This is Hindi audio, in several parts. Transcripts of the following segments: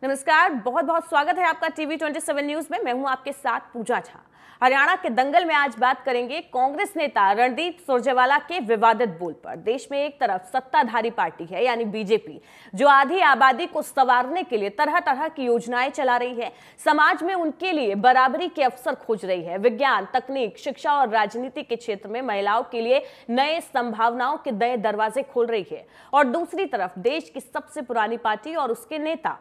नमस्कार, बहुत बहुत स्वागत है आपका टीवी 27 न्यूज में। मैं हूं आपके साथ पूजा झा। हरियाणा के दंगल में आज बात करेंगे कांग्रेस नेता रणदीप सुरजेवाला के विवादित बोल पर। देश में एक तरफ सत्ताधारी पार्टी है यानी बीजेपी, जो आधी आबादी को संवारने के लिए तरह तरह की योजनाएं चला रही है, समाज में उनके लिए बराबरी के अवसर खोज रही है, विज्ञान, तकनीक, शिक्षा और राजनीति के क्षेत्र में महिलाओं के लिए नए संभावनाओं के नए दरवाजे खोल रही है। और दूसरी तरफ देश की सबसे पुरानी पार्टी और उसके नेता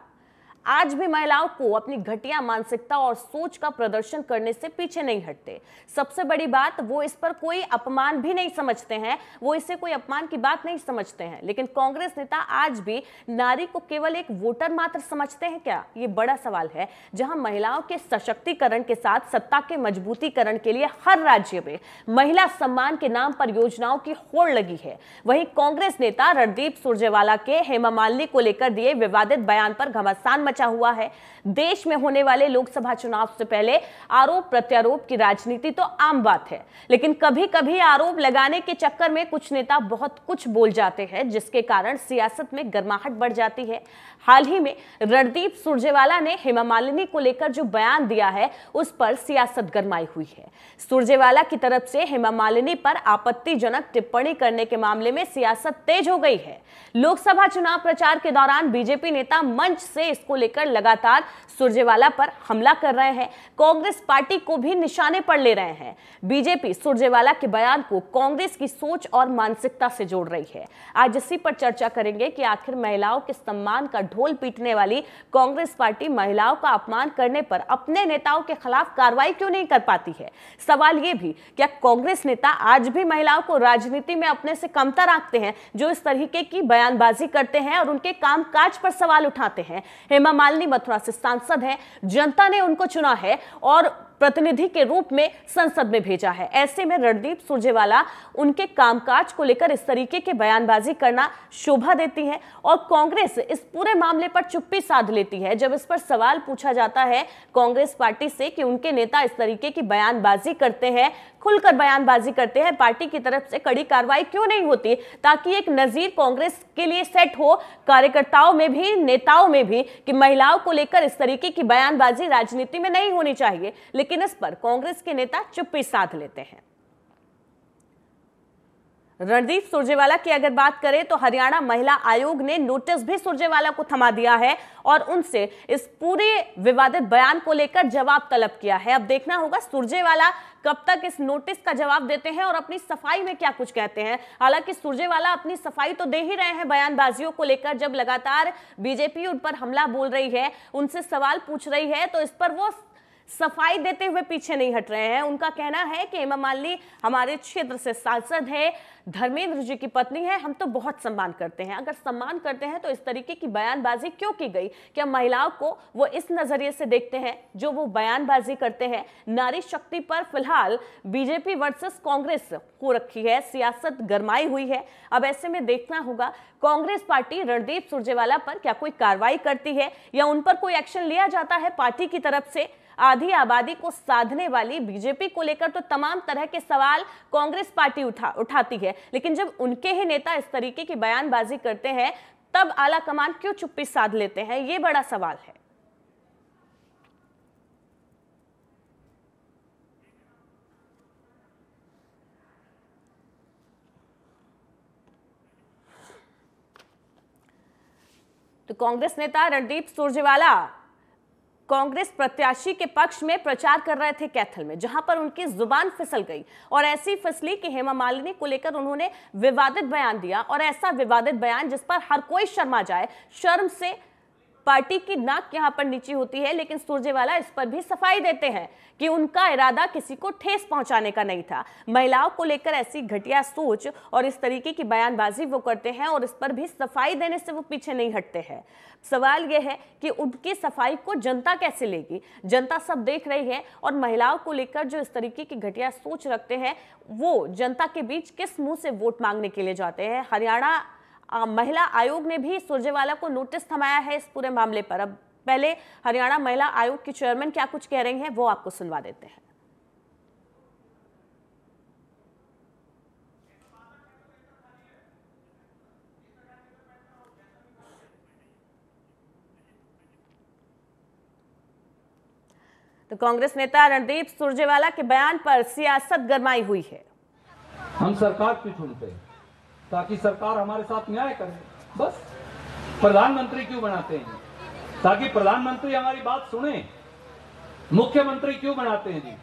आज भी महिलाओं को अपनी घटिया मानसिकता और सोच का प्रदर्शन करने से पीछे नहीं हटते। सबसे बड़ी बात, वो इस पर कोई अपमान भी नहीं समझते हैं, वो इसे कोई अपमान की बात नहीं समझते हैं। लेकिन कांग्रेस नेता आज भी नारी को केवल एक वोटर मात्र समझते हैं क्या? ये बड़ा सवाल है। जहां महिलाओं के सशक्तिकरण के साथ सत्ता के मजबूतीकरण के लिए हर राज्य में महिला सम्मान के नाम पर योजनाओं की होड़ लगी है, वहीं कांग्रेस नेता रणदीप सुरजेवाला के हेमा मालिनी को लेकर दिए विवादित बयान पर घमासान हुआ है। देश में होने वाले लोकसभा चुनाव से पहले आरोप प्रत्यारोप की राजनीति तो आम बात है, लेकिन कभी कभी आरोप लगाने के चक्कर में कुछ नेता बहुत कुछ बोल जाते हैं, जिसके कारण सियासत में गर्माहट बढ़ जाती है। हाल ही में रणदीप सुरजेवाला ने हेमा मालिनी को लेकर जो बयान दिया है, उस पर सियासत गरमाई हुई है। सुरजेवाला की तरफ से हेमा मालिनी पर आपत्तिजनक टिप्पणी करने के मामले में सियासत तेज हो गई है। लोकसभा चुनाव प्रचार के दौरान बीजेपी नेता मंच से इसको लेकर लगातार सुरजेवाला पर हमला कर रहे हैं, कांग्रेस पार्टी को भी निशाने पर ले रहे हैं। बीजेपी सुरजेवाला के बयान को कांग्रेस की सोच और मानसिकता से जोड़ रही है। आज इसी पर चर्चा करेंगे कि आखिर महिलाओं के सम्मान का ढोल पीटने वाली कांग्रेस पार्टी महिलाओं का अपमान करने पर अपने नेताओं के खिलाफ कार्रवाई क्यों नहीं कर पाती है। सवाल यह भी, क्या कांग्रेस नेता आज भी महिलाओं को राजनीति में अपने से कमतर आंकते हैं, जो इस तरीके की बयानबाजी करते हैं और उनके कामकाज पर सवाल उठाते हैं। हेमा मालिनी मथुरा से सांसद है, जनता ने उनको चुना है और प्रतिनिधि के रूप में संसद में भेजा है। ऐसे में रणदीप सुरजेवाला उनके कामकाज को लेकर इस तरीके के बयानबाजी करना शोभा देती है और कांग्रेस इस पूरे मामले पर चुप्पी साध लेती है। जब इस पर सवाल पूछा जाता है कांग्रेस पार्टी से कि उनके नेता इस तरीके की बयानबाजी करते हैं, खुलकर बयानबाजी करते हैं, पार्टी की तरफ से कड़ी कार्रवाई क्यों नहीं होती, ताकि एक नजीर कांग्रेस के लिए सेट हो, कार्यकर्ताओं में भी, नेताओं में भी, कि महिलाओं को लेकर इस तरीके की बयानबाजी राजनीति में नहीं होनी चाहिए। लेकिन इस पर कांग्रेस के नेता चुप्पी साध लेते हैं। रणदीप सुरजेवाला की अगर बात करें तो हरियाणा महिला आयोग ने नोटिस भी सुरजेवाला को थमा दिया है और उनसे इस पूरे विवादित बयान को लेकर जवाब तलब किया है। अब देखना होगा सुरजेवाला कब तक इस नोटिस का जवाब देते हैं और अपनी सफाई में क्या कुछ कहते हैं। हालांकि सुरजेवाला अपनी सफाई तो दे ही रहे हैं बयानबाजियों को लेकर। जब लगातार बीजेपी उन पर हमला बोल रही है, उनसे सवाल पूछ रही है, तो इस पर वो सफाई देते हुए पीछे नहीं हट रहे हैं। उनका कहना है कि हेमा मालिनी हमारे क्षेत्र से सांसद है, धर्मेंद्र जी की पत्नी है, हम तो बहुत सम्मान करते हैं। अगर सम्मान करते हैं तो इस तरीके की बयानबाजी क्यों की गई? क्या महिलाओं को वो इस नजरिए से देखते हैं जो वो बयानबाजी करते हैं? नारी शक्ति पर फिलहाल बीजेपी वर्सेस कांग्रेस हो रखी है, सियासत गरमाई हुई है। अब ऐसे में देखना होगा कांग्रेस पार्टी रणदीप सुरजेवाला पर क्या कोई कार्रवाई करती है या उन पर कोई एक्शन लिया जाता है पार्टी की तरफ से। आधी आबादी को साधने वाली बीजेपी को लेकर तो तमाम तरह के सवाल कांग्रेस पार्टी उठाती है, लेकिन जब उनके ही नेता इस तरीके की बयानबाजी करते हैं, तब आला कमान क्यों चुप्पी साध लेते हैं, ये बड़ा सवाल है। तो कांग्रेस नेता रणदीप सुरजेवाला कांग्रेस प्रत्याशी के पक्ष में प्रचार कर रहे थे कैथल में, जहां पर उनकी जुबान फिसल गई और ऐसी फिसली कि हेमा मालिनी को लेकर उन्होंने विवादित बयान दिया। और ऐसा विवादित बयान जिस पर हर कोई शर्मा जाए, शर्म से पार्टी की नाक यहां पर नीची होती है। लेकिन सुरजेवाला इस पर भी सफाई देते हैं कि उनका इरादा किसी को ठेस पहुंचाने का नहीं था। महिलाओं को लेकर ऐसी घटिया सोच और इस तरीके की बयानबाजी वो करते हैं और इस पर भी सफाई देने से वो पीछे नहीं हटते हैं। सवाल यह है कि उनकी सफाई को जनता कैसे लेगी? जनता सब देख रही है और महिलाओं को लेकर जो इस तरीके की घटिया सोच रखते हैं, वो जनता के बीच किस मुंह से वोट मांगने के लिए जाते हैं। हरियाणा महिला आयोग ने भी सुरजेवाला को नोटिस थमाया है इस पूरे मामले पर। अब पहले हरियाणा महिला आयोग की चेयरमैन क्या कुछ कह रही हैं, वो आपको सुनवा देते हैं। तो कांग्रेस नेता रणदीप सुरजेवाला के बयान पर सियासत गरमाई हुई है। हम सरकार क्यों चुनते हैं? ताकि सरकार हमारे साथ न्याय करे, बस। प्रधानमंत्री क्यों बनाते हैं? ताकि प्रधानमंत्री हमारी बात सुने। मुख्यमंत्री क्यों बनाते हैं जी?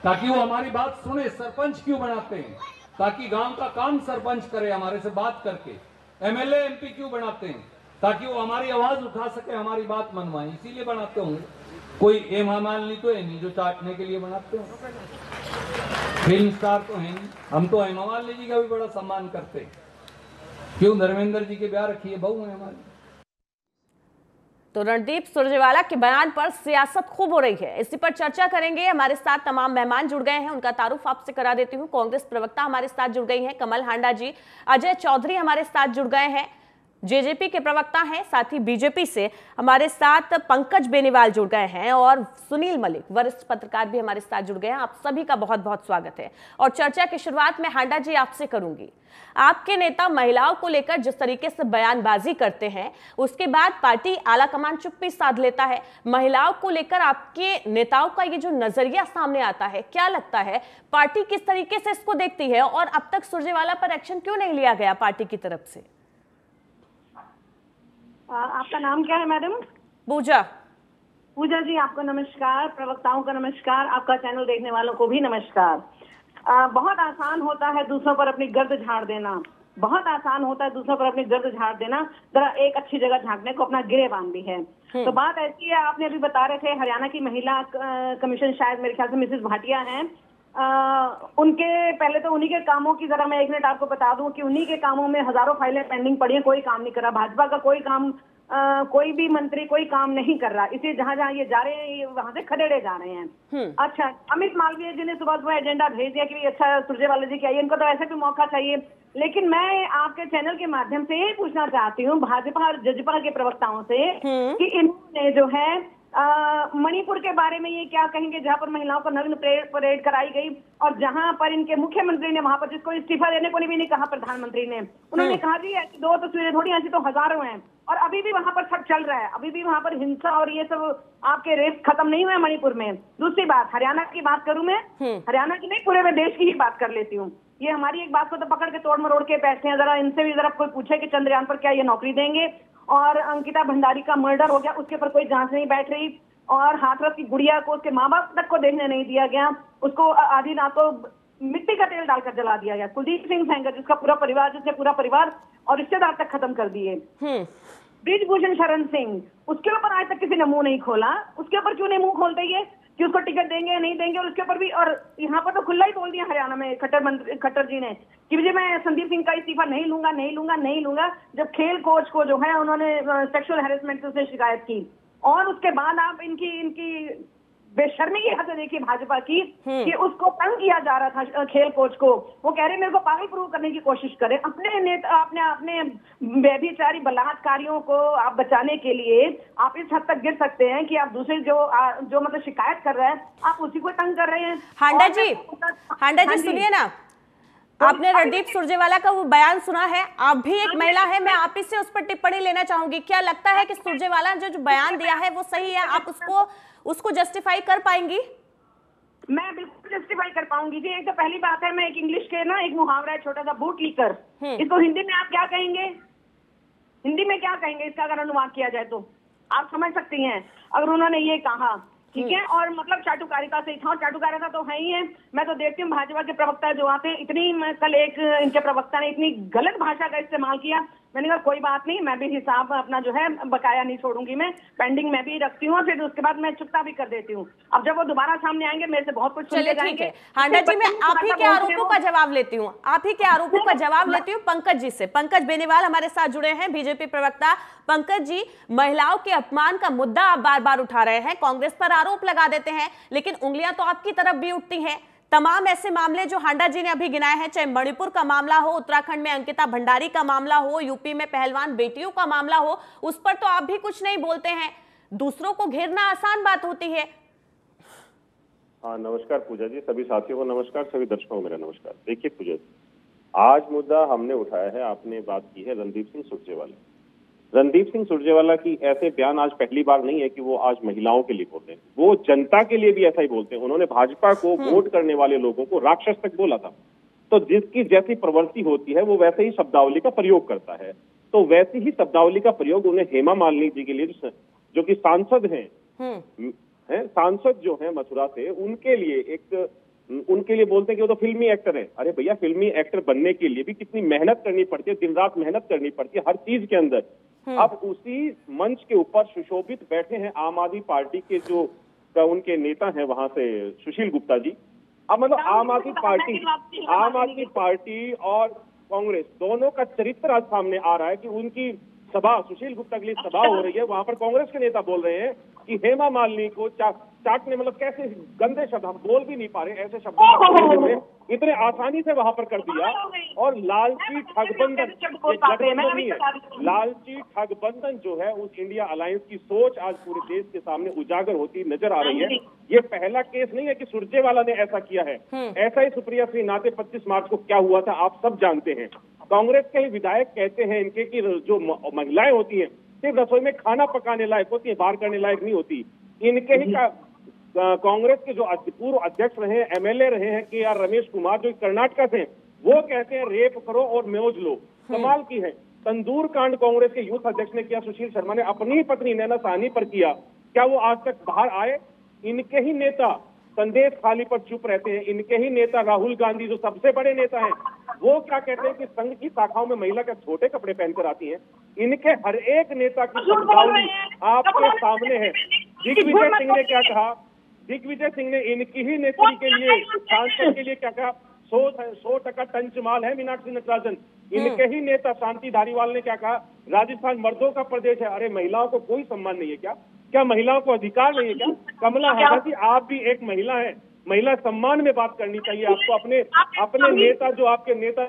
ताकि वो हमारी बात सुने। सरपंच क्यों बनाते हैं? ताकि गांव का काम सरपंच करे हमारे से बात करके। एमएलए एमपी क्यों बनाते हैं? ताकि वो हमारी आवाज उठा सके, हमारी बात मनवाए, इसीलिए बनाते होंगे। कोई हेमामालिनी तो है नहीं जो चाटने के लिए बनाते होंगे। फिल्म स्टार तो है नहीं। हम तो हेमामालिनी जी का भी बड़ा सम्मान करते हैं। क्यों? धर्मेंद्र जी के ब्याह रखी है, बहू है हमारी। तो रणदीप सुरजेवाला के बयान पर सियासत खूब हो रही है, इसी पर चर्चा करेंगे। हमारे साथ तमाम मेहमान जुड़ गए हैं, उनका तारुफ आपसे करा देती हूँ। कांग्रेस प्रवक्ता हमारे साथ जुड़ गई हैं कमल हांडा जी, अजय चौधरी हमारे साथ जुड़ गए हैं, जेजेपी के प्रवक्ता हैं, साथ ही बीजेपी से हमारे साथ पंकज बेनीवाल जुड़ गए हैं और सुनील मलिक वरिष्ठ पत्रकार भी हमारे साथ जुड़ गए हैं। आप सभी का बहुत बहुत स्वागत है। और चर्चा की शुरुआत में हांडा जी आपसे करूंगी। आपके नेता महिलाओं को लेकर जिस तरीके से बयानबाजी करते हैं, उसके बाद पार्टी आलाकमान चुप्पी साध लेता है। महिलाओं को लेकर आपके नेताओं का ये जो नजरिया सामने आता है, क्या लगता है पार्टी किस तरीके से इसको देखती है और अब तक सुरजेवाला पर एक्शन क्यों नहीं लिया गया पार्टी की तरफ से? आपका नाम क्या है मैडम? पूजा। पूजा जी, आपको नमस्कार। प्रवक्ताओं का नमस्कार। आपका चैनल देखने वालों को भी नमस्कार। बहुत आसान होता है दूसरों पर अपनी गर्द झाड़ देना, बहुत आसान होता है दूसरों पर अपनी गर्द झाड़ देना। जरा एक अच्छी जगह झांकने को अपना गिरेबान भी है। तो बात ऐसी है, आपने अभी बता रहे थे हरियाणा की महिला कमीशन, शायद मेरे ख्याल से मिसेस भाटिया हैं, उनके पहले तो उन्हीं के कामों की जरा मैं एक मिनट आपको बता दूं कि उन्हीं के कामों में हजारों फाइलें पेंडिंग पड़ी हैं, कोई काम नहीं कर रहा। भाजपा का कोई काम, कोई भी मंत्री कोई काम नहीं कर रहा। इसलिए जहां जहां ये जा रहे हैं वहां से खदेड़े जा रहे हैं। अच्छा, अमित मालवीय जी ने सुबह सुबह एजेंडा भेज दिया कि अच्छा सुरजेवाला जी की आइए, इनको तो ऐसे भी मौका चाहिए। लेकिन मैं आपके चैनल के माध्यम से यही पूछना चाहती हूँ भाजपा और जजपा के प्रवक्ताओं से कि इन्होंने जो है मणिपुर के बारे में ये क्या कहेंगे, जहां पर महिलाओं को नग्न परेड कराई गई और जहां पर इनके मुख्यमंत्री ने वहां पर जिसको इस्तीफा देने को भी नहीं कहा प्रधानमंत्री ने, उन्होंने कहा जी ऐसी 2 तस्वीरें थोड़ी, ऐसी तो हजारों हैं। और अभी भी वहां पर सब चल रहा है, अभी भी वहां पर हिंसा और ये सब आपके रेस खत्म नहीं हुए मणिपुर में। दूसरी बात, हरियाणा की बात करूं मैं, हरियाणा की नहीं पूरे में देश की ही बात कर लेती हूँ। ये हमारी एक बात को तो पकड़ के तोड़ मरोड़ के बैठते हैं। जरा इनसे भी जरा कोई पूछे कि चंद्रयान पर क्या ये नौकरी देंगे। और अंकिता भंडारी का मर्डर हो गया, उसके ऊपर कोई जांच नहीं बैठ रही। और हाथरस की गुड़िया को उसके माँ बाप तक को देखने नहीं दिया गया, उसको आधी रात को मिट्टी का तेल डालकर जला दिया गया। कुलदीप सिंह सेंगर जिसका पूरा परिवार, जिसने पूरा परिवार और रिश्तेदार तक खत्म कर दिए। ब्रिजभूषण शरण सिंह, उसके ऊपर आज तक किसी ने मुंह नहीं खोला। उसके ऊपर क्यों नहीं मुंह खोलते ये कि उसको टिकट देंगे या नहीं देंगे? और उसके ऊपर भी, और यहाँ पर तो खुला ही बोल दिया हरियाणा में खट्टर जी ने कि मुझे मैं संदीप सिंह का इस्तीफा नहीं लूंगा, नहीं लूंगा, नहीं लूंगा। जब खेल कोच को जो है उन्होंने सेक्सुअल हैरेसमेंट से शिकायत की, और उसके बाद आप इनकी बेशर्मी की हद देखिए भाजपा की कि उसको तंग किया जा रहा था खेल कोच को। वो कह रहे मेरे को पागल प्रूव करने की कोशिश करें। अपने नेता, अपने व्यभिचारी बलात्कारियों को आप बचाने के लिए आप इस हद तक गिर सकते हैं कि आप दूसरे जो मतलब शिकायत कर रहे हैं, आप उसी को तंग कर रहे हैं। हांडा जी सुनिए ना, आपने रणदीप सुरजेवाला का वो बयान सुना है, आप भी एक महिला है, मैं आप ही से उस पर टिप्पणी लेना चाहूंगी। क्या लगता है कि सुरजेवाला ने जो बयान दिया है वो सही है? आप उसको जस्टिफाई कर पाएंगी? मैं बिल्कुल जस्टिफाई कर पाऊंगी जी। एक तो पहली बात है, मैं एक इंग्लिश के ना एक मुहावरा है छोटा सा, बूट लीकर, इसको हिंदी में आप क्या कहेंगे? हिंदी में क्या कहेंगे इसका अगर अनुवाद किया जाए तो आप समझ सकती हैं अगर उन्होंने ये कहा, ठीक है। और मतलब चाटुकारिता से था, चाटुकारिता तो है ही है। मैं तो देखती हूँ भाजपा के प्रवक्ता जो आते हैं, कल एक इनके प्रवक्ता ने इतनी गलत भाषा का इस्तेमाल किया। मैंने कहा कोई बात नहीं, मैं भी हिसाब अपना जो है बकाया नहीं छोड़ूंगी, मैं पेंडिंग में भी रखती हूँ, फिर उसके बाद मैं चुकता भी कर देती हूँ। अब जब वो दोबारा सामने आएंगे मेरे से बहुत कुछ सुन जाएंगे। हांडा जी, मैं आप ही के आरोपों का जवाब लेती हूँ, पंकज जी से। पंकज बेनीवाल हमारे साथ जुड़े हैं, बीजेपी प्रवक्ता। पंकज जी, महिलाओं के अपमान का मुद्दा आप बार बार उठा रहे हैं, कांग्रेस पर आरोप लगा देते हैं, लेकिन उंगलियां तो आपकी तरफ भी उठती हैं। तमाम ऐसे मामले जो हांडा जी ने अभी गिनाए हैं, चाहे मणिपुर का मामला हो, उत्तराखंड में अंकिता भंडारी का मामला हो, यूपी में पहलवान बेटियों का मामला हो, उस पर तो आप भी कुछ नहीं बोलते हैं। दूसरों को घेरना आसान बात होती है। नमस्कार पूजा जी, सभी साथियों को नमस्कार, सभी दर्शकों को मेरा नमस्कार। देखिए पूजा जी, आज मुद्दा हमने उठाया है, आपने बात की है रणदीप सिंह सुरजेवाला। रणदीप सिंह सुरजेवाला की ऐसे बयान आज पहली बार नहीं है कि वो आज महिलाओं के लिए बोलते हैं, वो जनता के लिए भी ऐसा ही बोलते हैं। उन्होंने भाजपा को वोट करने वाले लोगों को राक्षस तक बोला था। तो जिसकी जैसी प्रवृत्ति होती है वो वैसे ही शब्दावली का प्रयोग करता है। तो वैसी ही शब्दावली का प्रयोग उन्हें हेमा मालिनी जी के लिए, जो कि सांसद हैं सांसद जो है मथुरा से, उनके लिए बोलते हैं कि वो तो फिल्मी एक्टर है। अरे भैया, फिल्मी एक्टर बनने के लिए भी कितनी मेहनत करनी पड़ती है, दिन रात मेहनत करनी पड़ती है हर चीज के अंदर। अब उसी मंच के ऊपर सुशोभित बैठे हैं आम आदमी पार्टी के जो उनके नेता हैं वहां से सुशील गुप्ता जी। अब मतलब आम आदमी पार्टी और कांग्रेस दोनों का चरित्र आज सामने आ रहा है कि उनकी सभा, सुशील गुप्ता के लिए सभा हो रही है, वहां पर कांग्रेस के नेता बोल रहे हैं कि हेमा मालिनी को चाटने, मतलब कैसे गंदे शब्द, हम बोल भी नहीं पा रहे ऐसे शब्द इतने आसानी से वहां पर कर दिया। और लालची ठगबंधन, नहीं है, लालची ठगबंधन जो है उस इंडिया अलायंस की सोच आज पूरे देश के सामने उजागर होती नजर आ रही है। ये पहला केस नहीं है कि सुरजेवाला ने ऐसा किया है। ऐसा ही सुप्रिया सिंह नाते 25 मार्च को क्या हुआ था आप सब जानते हैं। कांग्रेस के ही विधायक कहते हैं इनके कि जो महिलाएं होती हैं सिर्फ रसोई में खाना पकाने लायक होती है, बाहर करने लायक नहीं होती। इनके ही कांग्रेस के जो पूर्व अध्यक्ष रहे हैं, एमएलए रहे हैं KR रमेश कुमार, जो कर्नाटक से, वो कहते हैं रेप करो और मौज लो। कमाल की है। तंदूर कांड कांग्रेस के यूथ अध्यक्ष ने किया, सुशील शर्मा ने अपनी पत्नी नैना साहनी पर किया। क्या वो आज तक बाहर आए? इनके ही नेता संदेश खाली पर चुप रहते हैं। इनके ही नेता राहुल गांधी, जो सबसे बड़े नेता हैं, वो क्या कहते हैं कि संघ की शाखाओं में महिला के छोटे कपड़े पहनकर आती हैं। इनके हर एक नेता की शब्दावली आपके सामने है। दिग्विजय सिंह ने क्या कहा? दिग्विजय सिंह ने इनकी ही नेत्री के लिए, सांसद के लिए क्या कहा? 100% टंच माल है मीनाक्षी नटराजन। इनके ही नेता शांति धारीवाल ने क्या कहा? राजस्थान मर्दों का प्रदेश है। अरे महिलाओं को कोई सम्मान नहीं है क्या? क्या महिलाओं को अधिकार नहीं है क्या? कमला हांडा जी, आप भी एक महिला है, महिला सम्मान में बात करनी चाहिए आपको। अपने नेता, जो आपके नेता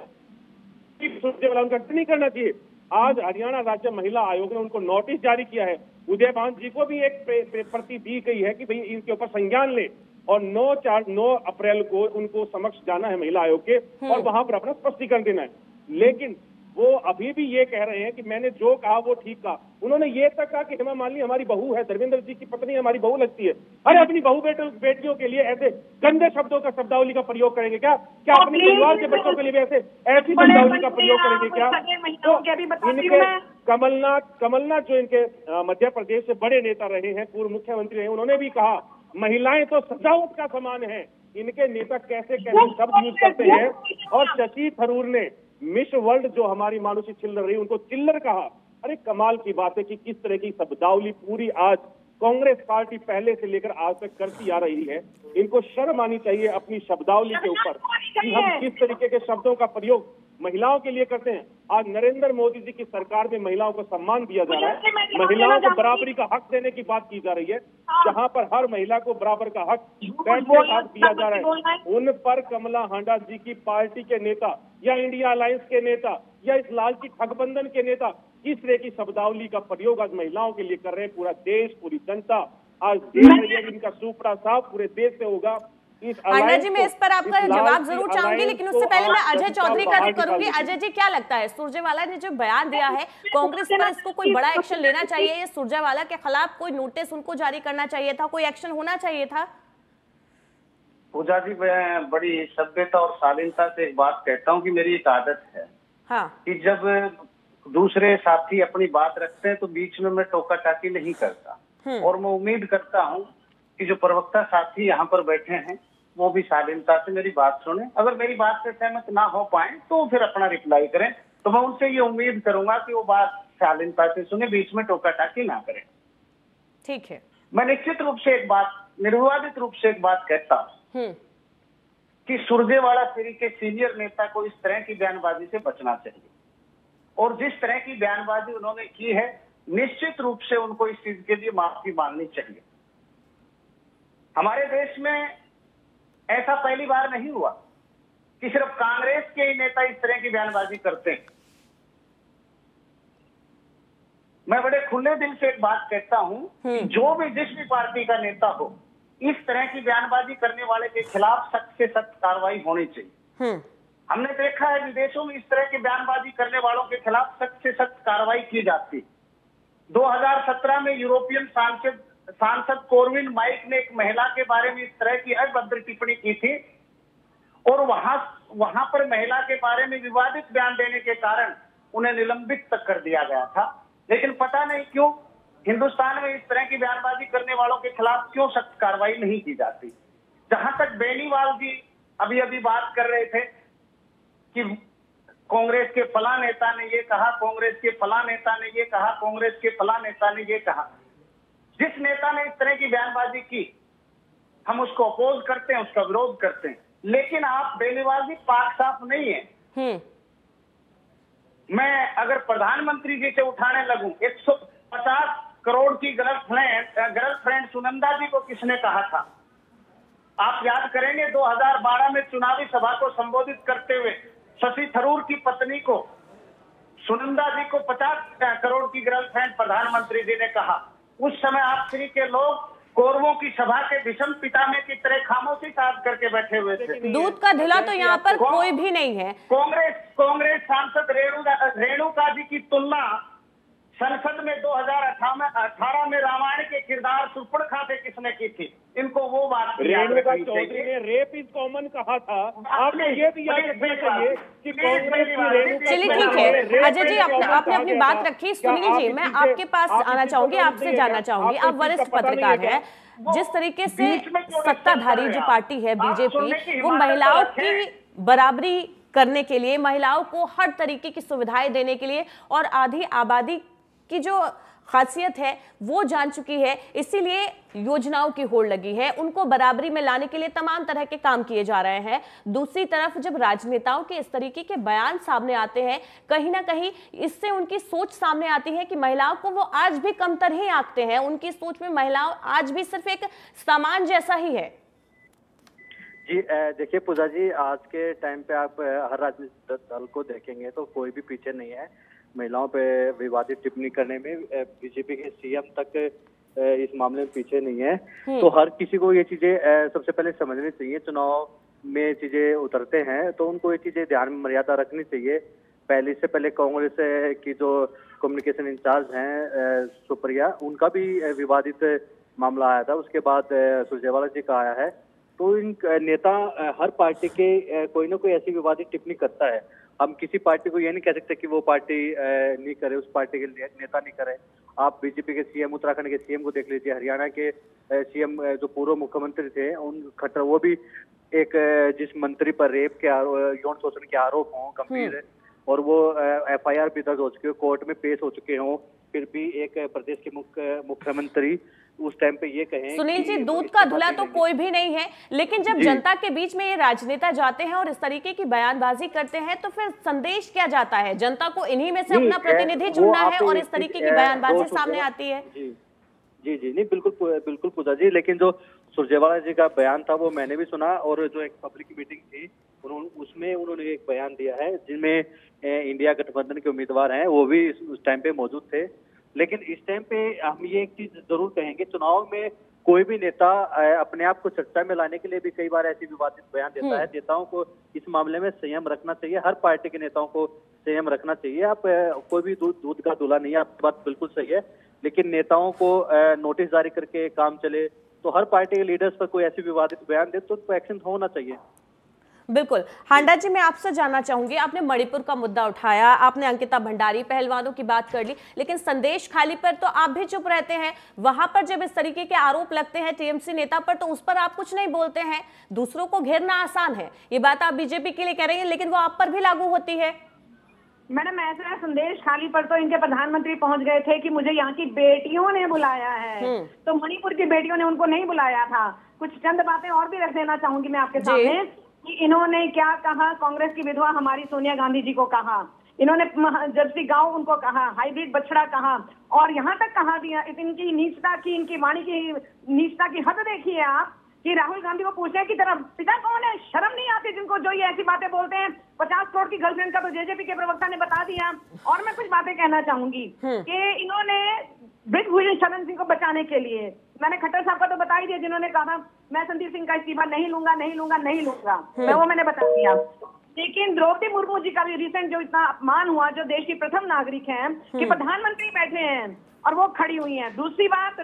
वाला, उनका नहीं करना चाहिए। आज हरियाणा राज्य महिला आयोग ने उनको नोटिस जारी किया है। उदयभान जी को भी एक प्रति दी गई है कि भाई इनके ऊपर संज्ञान ले, और 9 अप्रैल को उनको समक्ष जाना है महिला आयोग के, और वहां पर अपना स्पष्टीकरण देना है। लेकिन वो अभी भी ये कह रहे हैं कि मैंने जो कहा वो ठीक कहा। उन्होंने ये तक कहा कि हेमा मालिनी हमारी बहू है, धर्मेंद्र जी की पत्नी हमारी बहू लगती है। अरे अपनी बहू बेटियों के लिए ऐसे गंदे शब्दों का, शब्दावली का प्रयोग करेंगे क्या? क्या अपने परिवार के बच्चों के लिए भी ऐसी शब्दावली का प्रयोग करेंगे क्या? तो इनके कमलनाथ जो इनके मध्य प्रदेश से बड़े नेता रहे हैं, पूर्व मुख्यमंत्री रहे, उन्होंने भी कहा महिलाएं तो सजावट का सामान है। इनके नेता कैसे कैसे शब्द यूज करते हैं। और शशि थरूर ने मिस वर्ल्ड जो हमारी मानुषी चिल्लर रही, उनको चिल्लर कहा। अरे कमाल की बात है कि किस तरह की शब्दावली पूरी आज कांग्रेस पार्टी पहले से लेकर आज तक करती आ रही है। इनको शर्म आनी चाहिए अपनी शब्दावली के ऊपर कि हम किस तरीके के शब्दों का प्रयोग महिलाओं के लिए करते हैं। आज नरेंद्र मोदी जी की सरकार में महिलाओं को सम्मान दिया जा रहा है, महिलाओं को बराबरी का हक देने की बात की जा रही है, जहां पर हर महिला को बराबर का हक बैठने का हक दिया जा रहा है। उन पर कमला हांडा जी की पार्टी के नेता या इंडिया अलायंस के नेता या इस लालची ठगबंधन के नेता किस तरह की शब्दावली का प्रयोग आज महिलाओं के लिए कर रहे हैं। पूरा देश, पूरी जनता आज देख रही है। इनका सुपड़ा साफ पूरे देश से होगा। अन्ना जी, मैं इस पर आपका जवाब जरूर चाहूंगी, लेकिन उससे पहले मैं अजय चौधरी का रुख करूंगी। अजय जी, क्या लगता है सुरजेवाला ने जो बयान दिया है, कांग्रेस पर इसको कोई बड़ा एक्शन लेना चाहिए? ये सुरजेवाला के खिलाफ कोई नोटिस उनको जारी करना चाहिए था, कोई एक्शन होना चाहिए था? पूजा जी, मैं बड़ी सभ्यता और शालीनता से एक बात कहता हूँ कि मेरी एक आदत है कि जब दूसरे साथी अपनी बात रखते हैं तो बीच में मैं टोका टाकी नहीं करता। और मैं उम्मीद करता हूँ कि जो प्रवक्ता साथी यहाँ पर बैठे हैं वो भी शालीनता से मेरी बात सुने। अगर मेरी बात से सहमत ना हो पाए तो फिर अपना रिप्लाई करें। तो मैं उनसे ये उम्मीद करूंगा कि वो बात शालीनता से सुने, बीच में टोका टाकी ना करें। ठीक है। मैं निश्चित रूप से एक बात, निर्विवादित रूप से एक बात कहता हूँ कि सुरजेवाला श्री के सीनियर नेता को इस तरह की बयानबाजी से बचना चाहिए। और जिस तरह की बयानबाजी उन्होंने की है, निश्चित रूप से उनको इस चीज के लिए माफी मांगनी चाहिए। हमारे देश में ऐसा पहली बार नहीं हुआ कि सिर्फ कांग्रेस के ही नेता इस तरह की बयानबाजी करते हैं। मैं बड़े खुले दिल से एक बात कहता हूं कि जो भी जिस भी पार्टी का नेता हो, इस तरह की बयानबाजी करने वाले के खिलाफ सख्त से सख्त कार्रवाई होनी चाहिए। हमने देखा है विदेशों में इस तरह की बयानबाजी करने वालों के खिलाफ सख्त से सख्त कार्रवाई की जाती है। 2017 में यूरोपियन सांसद कोरविन माइक ने एक महिला के बारे में इस तरह की अभद्र टिप्पणी की थी और वहां पर महिला के बारे में विवादित बयान देने के कारण उन्हें निलंबित तक कर दिया गया था। लेकिन पता नहीं क्यों हिंदुस्तान में इस तरह की बयानबाजी करने वालों के खिलाफ क्यों सख्त कार्रवाई नहीं की जाती। जहां तक बेनीवाल जी अभी अभी बात कर रहे थे कि कांग्रेस के फला नेता ने ये कहा, कांग्रेस के फला नेता ने ये कहा, कांग्रेस के फला नेता ने ये कहा। जिस नेता ने इस तरह की बयानबाजी की हम उसको अपोज करते हैं, उसका विरोध करते हैं, लेकिन आप बेनीवाल जी पाक साफ नहीं है। मैं अगर प्रधानमंत्री जी से उठाने लगूं 150 करोड़ की गर्लफ्रेंड सुनंदा जी को किसने कहा था? आप याद करेंगे 2012 में चुनावी सभा को संबोधित करते हुए शशि थरूर की पत्नी को सुनंदा जी को 50 करोड़ की गर्लफ्रेंड प्रधानमंत्री जी ने कहा। उस समय आप श्री के लोग कौरवों की सभा के भीषम पितामह की तरह खामोशी साध करके बैठे हुए थे। दूध का धुला तो यहाँ पर कोई भी नहीं है। कांग्रेस सांसद रेणुका जी की तुलना संसद में 2018 में रामायण के किरदार सुपर्णखा से किसने की थी? इनको वो बात रेणुका चौधरी ने रेप इज कॉमन कहा था। आपने ये भी याद रखना चाहिए कि कांग्रेस की चलिए ठीक है अजय जी, आपने अपनी बात रखी। सुनिए जी, मैं आपके पास आना चाहूंगी, आपसे जानना चाहूंगी, आप वरिष्ठ पत्रकार हैं। जिस तरीके से सत्ताधारी जो पार्टी है बीजेपी, वो महिलाओं की बराबरी करने के लिए, महिलाओं को हर तरीके की सुविधाएं देने के लिए और आधी आबादी की जो खासियत है वो जान चुकी है, इसीलिए योजनाओं की होड़ लगी है, उनको बराबरी में लाने के लिए तमाम तरह के काम किए जा रहे हैं। दूसरी तरफ जब राजनेताओं के इस तरीके के बयान सामने आते हैं, कहीं ना कहीं इससे उनकी सोच सामने आती है कि महिलाओं को वो आज भी कमतर ही आंकते हैं। उनकी सोच में महिलाओं आज भी सिर्फ एक सामान जैसा ही है। जी देखिए पूजा जी, आज के टाइम पे आप हर राजनीतिक दल को देखेंगे तो कोई भी पीछे नहीं है महिलाओं पे विवादित टिप्पणी करने में। बीजेपी के सीएम तक इस मामले में पीछे नहीं है। तो हर किसी को ये चीजें सबसे पहले समझनी चाहिए। चुनाव में चीजें उतरते हैं तो उनको ये चीजें ध्यान में मर्यादा रखनी चाहिए। पहले से पहले कांग्रेस की जो कम्युनिकेशन इंचार्ज हैं सुप्रिया, उनका भी विवादित मामला आया था, उसके बाद सुरजेवाला जी का आया है। तो इन नेता हर पार्टी के कोई ना कोई ऐसी विवादित टिप्पणी करता है। हम किसी पार्टी को ये नहीं कह सकते कि वो पार्टी नहीं करे, उस पार्टी के नेता नहीं करे। आप बीजेपी के सीएम, उत्तराखंड के सीएम को देख लीजिए, हरियाणा के सीएम जो पूर्व मुख्यमंत्री थे उन खट्टर, वो भी एक जिस मंत्री पर रेप के यौन शोषण के आरोप हों गंभीर और वो एफआईआर भी दर्ज हो चुकी हो, कोर्ट में पेश हो चुके हों, फिर भी एक प्रदेश के मुख्यमंत्री उस टाइम पे ये कहें। सुनील जी, दूध का धुला तो कोई भी नहीं है, लेकिन जब जनता के बीच में ये राजनेता जाते हैं और इस तरीके की बयानबाजी करते हैं तो फिर संदेश क्या जाता है? जनता को इन्हीं में से अपना प्रतिनिधि चुनना है और इस तरीके की बयानबाजी सामने आती है। जी नहीं, बिल्कुल पूजा जी। लेकिन जो सुरजेवाला जी का बयान था वो मैंने भी सुना और जो एक पब्लिक मीटिंग थी उसमें उन्होंने एक बयान दिया है जिनमें इंडिया गठबंधन के उम्मीदवार हैं वो भी उस टाइम पे मौजूद थे। लेकिन इस टाइम पे हम ये एक चीज जरूर कहेंगे, चुनाव में कोई भी नेता अपने आप को चर्चा में लाने के लिए भी कई बार ऐसी विवादित बयान देता है। नेताओं को इस मामले में संयम रखना चाहिए, हर पार्टी के नेताओं को संयम रखना चाहिए। आप कोई भी दूध का धुला नहीं है, आपकी बात बिल्कुल सही है, लेकिन नेताओं को नोटिस जारी करके काम चले तो हर पार्टी के लीडर्स पर कोई ऐसी विवादित बयान दे तो उस पर एक्शन होना चाहिए। बिल्कुल। हांडा जी, मैं आपसे जानना चाहूंगी, आपने मणिपुर का मुद्दा उठाया, आपने अंकिता भंडारी पहलवानों की बात कर ली, लेकिन संदेश खाली पर तो आप भी चुप रहते हैं। वहां पर जब इस तरीके के आरोप लगते हैं टीएमसी नेता पर तो उस पर आप कुछ नहीं बोलते हैं। दूसरों को घेरना आसान है, ये बात आप बीजेपी के लिए कह रही हैं, लेकिन वो आप पर भी लागू होती है। मैडम, ऐसा संदेश खाली पर तो इनके प्रधानमंत्री पहुंच गए थे कि मुझे यहाँ की बेटियों ने बुलाया है, तो मणिपुर की बेटियों ने उनको नहीं बुलाया था। कुछ चंद बातें और भी रख देना चाहूंगी मैं आपके सामने कि इन्होंने क्या कहा। कांग्रेस की विधवा हमारी सोनिया गांधी जी को कहा, इन्होंने जर्सी गांव उनको कहा, हाइब्रिड बछड़ा कहा, और यहाँ तक कहा दिया इनकी नीचता की, इनकी वाणी की नीचता की हद देखिए आप कि राहुल गांधी को पूछने की तरफ पिता कौन है, शर्म नहीं आती जिनको जो ये ऐसी बातें बोलते हैं। 50 करोड़ की गर्लफ्रेंड का तो जेजेपी के प्रवक्ता ने बता दिया। और मैं कुछ बातें कहना चाहूंगी कि इन्होंने ब्रिजभूषण शरण सिंह को बचाने के लिए, मैंने खट्टर साहब का तो बता ही दिया जिन्होंने कहा था मैं संदीप सिंह का इस्तीफा नहीं लूंगा, वो मैंने बता दिया। लेकिन द्रौपदी मुर्मू जी का भी रिसेंट जो इतना अपमान हुआ, जो देश की प्रथम नागरिक हैं कि प्रधानमंत्री बैठे हैं और वो खड़ी हुई हैं। दूसरी बात,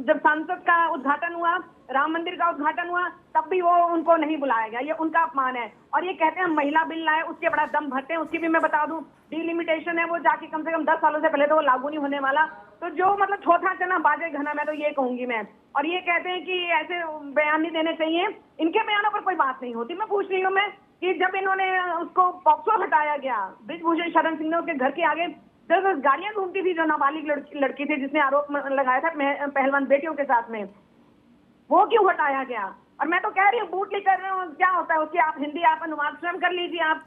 जब संसद का उद्घाटन हुआ, राम मंदिर का उद्घाटन हुआ, तब भी वो उनको नहीं बुलाया गया। ये उनका अपमान है। और ये कहते हैं हम महिला बिल लाए, उसके बड़ा दम भरते हैं। उसकी भी मैं बता दूं, डिलिमिटेशन है वो जाके कम से कम 10 सालों से पहले तो वो लागू नहीं होने वाला। तो जो मतलब छोटा चना बाजे घना, मैं तो ये कहूंगी मैं। और ये कहते हैं कि ऐसे बयान नहीं देने चाहिए। इनके बयानों पर कोई बात नहीं होती। मैं पूछ रही हूँ मैं कि जब इन्होंने उसको पॉक्सो हटाया गया, ब्रिजभूषण शरण सिंह ने उसके घर के आगे 10 गाड़ियां घूमती थी, जो नाबालिग लड़की थी जिसने आरोप लगाया था पहलवान बेटियों के साथ में, वो क्यों हटाया गया? और मैं तो कह रही हूँ बूट लिख कर रहे हो, क्या होता है उसकी आप हिंदी आप अनुवाद स्वयं कर लीजिए। आप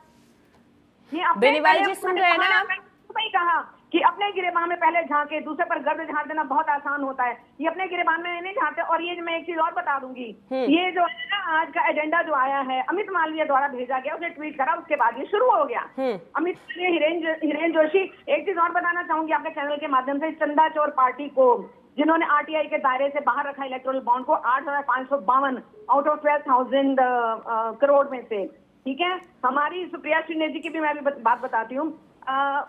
ये बेनीवाल जी सुन रहे हैं ना? नहीं कहा कि अपने गिरेबान में पहले झांके, दूसरे पर गर्द झाड़ देना बहुत आसान होता है। ये अपने गिरेबान में नहीं झाड़ते। और ये मैं एक चीज और बता दूंगी, ये जो है ना आज का एजेंडा जो आया है, अमित मालवीय द्वारा भेजा गया, उसने ट्वीट करा, उसके बाद ये शुरू हो गया। अमित मालवीय, हिरेन जोशी। एक चीज और बताना चाहूंगी आपके चैनल के माध्यम से, चंदा चोर पार्टी को, जिन्होंने आरटीआई के दायरे से बाहर रखा इलेक्टोरल बॉन्ड को 8,552 आउट ऑफ 12,000 करोड़ में से, ठीक है। हमारी सुप्रिया श्रीनेत जी की भी मैं भी बात बताती हूँ।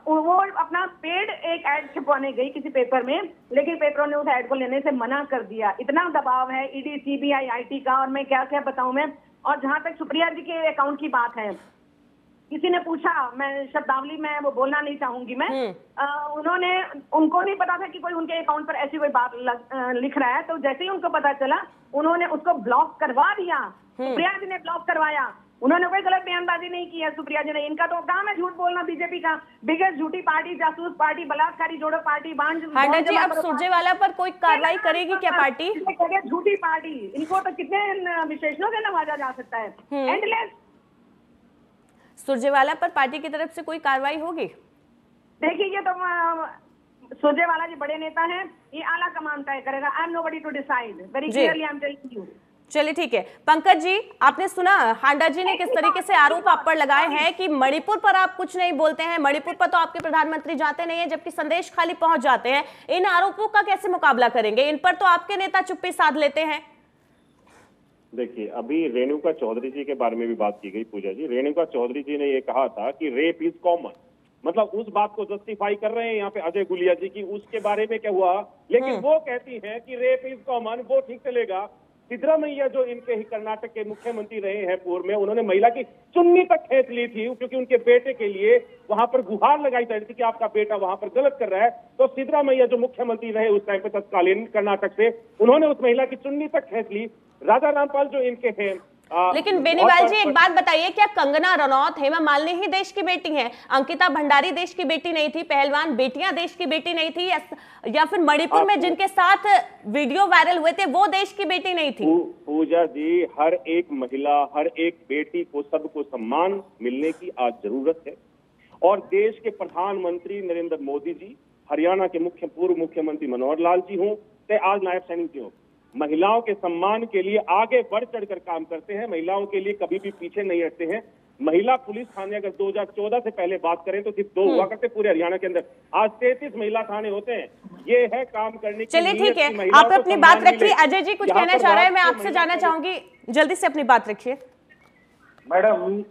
वो अपना पेड एक ऐड छपवाने गई किसी पेपर में, लेकिन पेपरों ने उस ऐड को लेने से मना कर दिया। इतना दबाव है ईडी, सीबीआई, आईटी का, और मैं क्या क्या बताऊं मैं। और जहां तक सुप्रिया जी के अकाउंट की बात है, किसी ने पूछा, मैं शब्दावली में वो बोलना नहीं चाहूंगी मैं, उनको नहीं पता था कि कोई उनके अकाउंट पर ऐसी कोई बात लिख रहा है। तो जैसे ही उनको पता चला, उन्होंने उसको ब्लॉक करवा दिया। सुप्रिया जी ने ब्लॉक करवाया। उन्होंने कोई गलत बयानबाजी नहीं की है सुप्रिया जी ने। इनका तो काम है झूठ बोलना। बीजेपी का बिगेस्ट झूठी पार्टी, जासूस पार्टी, बलात्कारी जोड़ो पार्टी, हांडा जी, अब सुरजेवाला पर कोई कार्रवाई करेगी क्या पार्टी? झूठी पार्टी, इनको तो कितने विशेषणों से नवाजा जा सकता है, एंडलेस। सुरजेवाला पर पार्टी की तरफ से कोई कार्रवाई होगी? देखिए, ये तो सुरजेवाला जी बड़े नेता हैं, ये आला कमान तय करेगा। I am nobody to decide, very clearly I am telling you. चलिए ठीक है। पंकज जी, आपने सुना हांडा जी ने किस तरीके से आरोप आप पर लगाए हैं कि मणिपुर पर आप कुछ नहीं बोलते हैं, मणिपुर पर तो आपके प्रधानमंत्री जाते नहीं है, जबकि संदेश खाली पहुंच जाते हैं। इन आरोपों का कैसे मुकाबला करेंगे? इन पर तो आपके नेता चुप्पी साध लेते हैं। देखिए, अभी रेणुका चौधरी जी के बारे में भी बात की गई पूजा जी। रेणुका चौधरी जी ने ये कहा था कि रेप इज कॉमन, मतलब उस बात को जस्टिफाई कर रहे हैं यहाँ पे अजय गुलिया जी की उसके बारे में क्या हुआ, लेकिन वो कहती हैं कि रेप इज कॉमन, वो ठीक चलेगा। सिद्धरामैया जो इनके ही कर्नाटक के मुख्यमंत्री रहे हैं पूर्व में, उन्होंने महिला की चुन्नी तक खींच ली थी क्योंकि उनके बेटे के लिए वहां पर गुहार लगाई जा रही थी कि आपका बेटा वहां पर गलत कर रहा है। तो सिद्धरामैया जो मुख्यमंत्री रहे उस टाइम पे तत्कालीन कर्नाटक से, उन्होंने उस महिला की चुन्नी तक खींच ली। राजा रामपाल जो इनके हैं, लेकिन बेनीवाल जी एक बात बताइए, क्या कंगना रनौत, हेमा मालिनी ही देश की बेटी हैं? अंकिता भंडारी देश की बेटी नहीं थी? पहलवान बेटियां देश की बेटी नहीं थी? या फिर मणिपुर में जिनके साथ वीडियो वायरल हुए थे वो देश की बेटी नहीं थी? पूजा जी, हर एक महिला, हर एक बेटी को, सबको सम्मान मिलने की आज जरूरत है। और देश के प्रधानमंत्री नरेंद्र मोदी जी, हरियाणा के पूर्व मुख्यमंत्री मनोहर लाल जी हों, चाहे आज नायब सैनिक जी हों, महिलाओं के सम्मान के लिए आगे बढ़ चढ़कर काम करते हैं। महिलाओं के लिए कभी भी पीछे नहीं हटते हैं। महिला पुलिस थाने अगर 2014 से पहले बात करें तो सिर्फ 2 हुआ करते पूरे हरियाणा के अंदर, आज 33 महिला थाने होते हैं। ये है काम करने की। चलिए ठीक है, आप अपनी बात रखिए। अजय जी कुछ कहना चाह रहे हैं, मैं आपसे जानना चाहूंगी, जल्दी से अपनी बात रखिए। मैडम,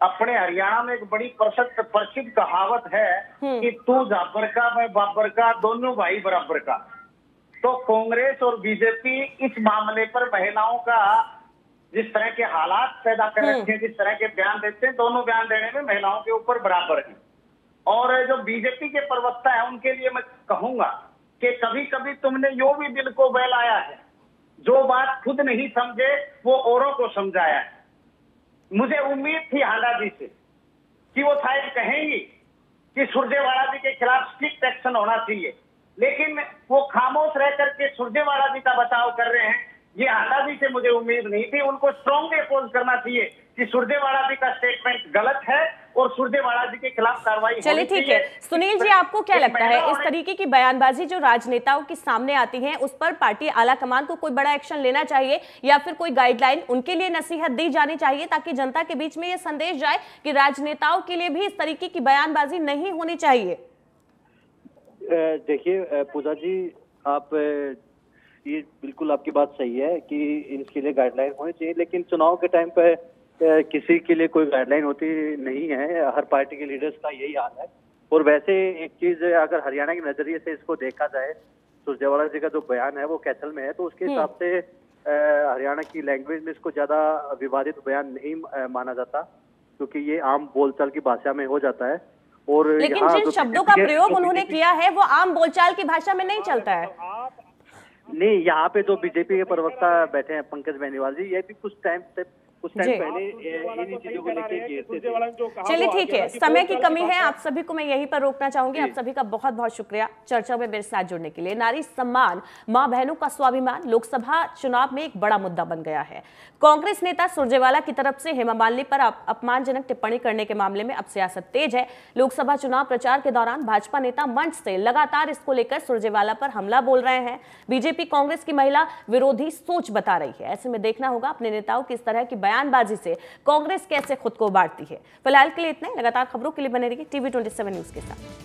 अपने हरियाणा में एक बड़ी प्रसिद्ध कहावत है कि तू जाबर का, मैं बाबर का, दोनों भाई बराबर का। तो कांग्रेस और बीजेपी इस मामले पर महिलाओं का जिस तरह के हालात पैदा कर रखे हैं, जिस तरह के बयान देते हैं, दोनों बयान देने में महिलाओं के ऊपर बराबर है। और जो बीजेपी के प्रवक्ता है उनके लिए मैं कहूंगा कि कभी कभी तुमने यो भी दिल को बहलाया है, जो बात खुद नहीं समझे वो औरों को समझाया है। मुझे उम्मीद थी हांडा जी से कि वो शायद कहेंगी कि सुरजेवाला जी के खिलाफ स्ट्रिक्ट एक्शन होना चाहिए, लेकिन वो खामोश रह करके सुरजेवाला जी का बचाव कर रहे हैं। ये हांडा जी से मुझे उम्मीद नहीं थी। उनको स्ट्रांगली अपोज करना चाहिए कि सुरजेवाला जी का स्टेटमेंट गलत है और सुरजेवाला जी के खिलाफ कार्रवाई। चलिए ठीक है, सुनील जी, आपको क्या लगता है इस तरीके की बयानबाजी जो राजनेताओं की सामने आती है, उस पर पार्टी आला कमान को कोई बड़ा एक्शन लेना चाहिए या फिर कोई गाइडलाइन उनके लिए नसीहत दी जानी चाहिए ताकि जनता के बीच में ये संदेश जाए कि राजनेताओं के लिए भी इस तरीके की बयानबाजी नहीं होनी चाहिए? देखिए पूजा जी, आप ये बिल्कुल आपकी बात सही है कि इसके लिए गाइडलाइन होनी चाहिए, लेकिन चुनाव के टाइम पे किसी के लिए कोई गाइडलाइन होती नहीं है। हर पार्टी के लीडर्स का यही हाल है। और वैसे एक चीज अगर हरियाणा के नजरिए से इसको देखा जाए, सुरजेवाला जी का जो बयान है वो कैथल में है, तो उसके हिसाब से हरियाणा की लैंग्वेज में इसको ज्यादा विवादित बयान नहीं माना जाता, क्योंकि ये आम बोलचाल की भाषा में हो जाता है। और लेकिन जिन शब्दों का प्रयोग उन्होंने किया है वो आम बोलचाल की भाषा में नहीं चलता है। नहीं, यहाँ पे जो बीजेपी के प्रवक्ता बैठे हैं पंकज बेनीवाल जी, ये भी कुछ टाइम पहले इन्हीं चीजों को लेके। चलिए ठीक है, समय की कमी है, आप सभी को मैं यहीं पर रोकना चाहूंगी। आप सभी का बहुत बहुत शुक्रिया चर्चा में मेरे साथ जुड़ने के लिए। नारी सम्मान, मां बहनों का स्वाभिमान लोकसभा चुनाव में एक बड़ा मुद्दा बन गया है। कांग्रेस नेता सुरजेवाला की तरफ से हेमा मालिनी पर अपमानजनक टिप्पणी करने के मामले में अब सियासत तेज है। लोकसभा चुनाव प्रचार के दौरान भाजपा नेता मंच से लगातार इसको लेकर सुरजेवाला पर हमला बोल रहे हैं। बीजेपी कांग्रेस की महिला विरोधी सोच बता रही है। ऐसे में देखना होगा अपने नेताओं की इस तरह की बयानबाजी से कांग्रेस कैसे खुद को उबारती है। फिलहाल के लिए इतना ही। लगातार खबरों के लिए बने रहिए TV 27 न्यूज के साथ।